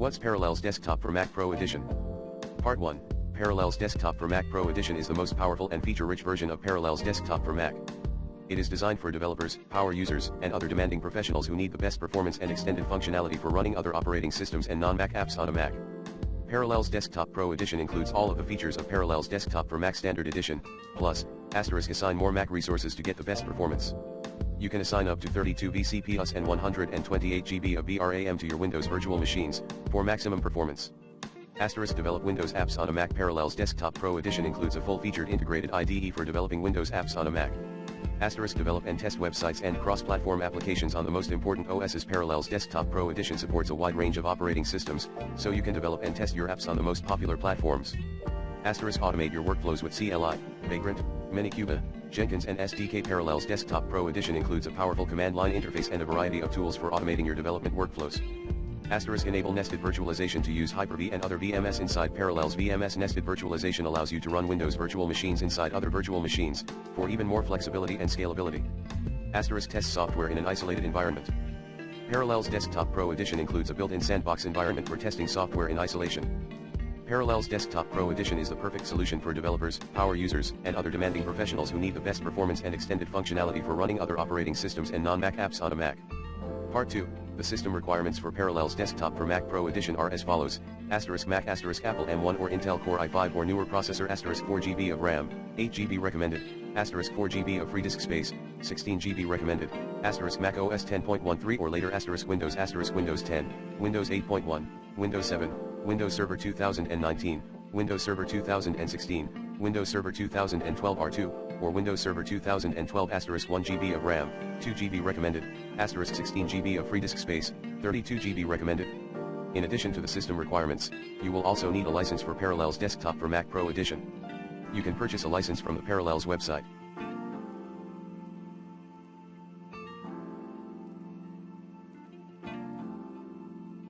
What's Parallels Desktop for Mac Pro Edition? Part 1, Parallels Desktop for Mac Pro Edition is the most powerful and feature-rich version of Parallels Desktop for Mac. It is designed for developers, power users, and other demanding professionals who need the best performance and extended functionality for running other operating systems and non-Mac apps on a Mac. Parallels Desktop Pro Edition includes all of the features of Parallels Desktop for Mac Standard Edition, plus, assign more Mac resources to get the best performance. You can assign up to 32 vCPUs and 128 GB of VRAM to your Windows virtual machines, for maximum performance. Develop Windows apps on a Mac. Parallels Desktop Pro Edition includes a full-featured integrated IDE for developing Windows apps on a Mac. Develop and test websites and cross-platform applications on the most important OSs. Parallels Desktop Pro Edition supports a wide range of operating systems, so you can develop and test your apps on the most popular platforms. Automate your workflows with CLI, Vagrant, Minikube, Jenkins and SDK. Parallels Desktop Pro Edition includes a powerful command line interface and a variety of tools for automating your development workflows. Enable nested virtualization to use Hyper-V and other VMS inside Parallels. VMS nested virtualization allows you to run Windows virtual machines inside other virtual machines, for even more flexibility and scalability. Test software in an isolated environment. Parallels Desktop Pro Edition includes a built-in sandbox environment for testing software in isolation. Parallels Desktop Pro Edition is the perfect solution for developers, power users, and other demanding professionals who need the best performance and extended functionality for running other operating systems and non-Mac apps on a Mac. Part 2, the system requirements for Parallels Desktop for Mac Pro Edition are as follows: Mac, Apple M1 or Intel Core i5 or newer processor, 4 GB of RAM, 8 GB recommended, 4 GB of free disk space, 16 GB recommended, Mac OS 10.13 or later, Windows, Windows 10, Windows 8.1, Windows 7, Windows Server 2019, Windows Server 2016, Windows Server 2012 R2, or Windows Server 2012, 1 GB of RAM, 2 GB recommended, 16 GB of free disk space, 32 GB recommended. In addition to the system requirements, you will also need a license for Parallels Desktop for Mac Pro Edition. You can purchase a license from the Parallels website.